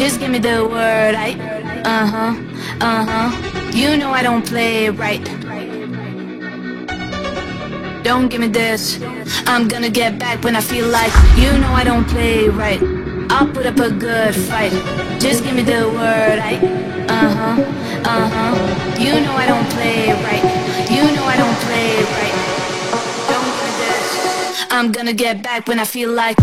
Just give me the word, you know I don't play right. Don't give me this, I'm gonna get back when I feel like. You know I don't play right, I'll put up a good fight. Just give me the word, you know I don't play right. You know I don't play right. Don't give me this, I'm gonna get back when I feel like.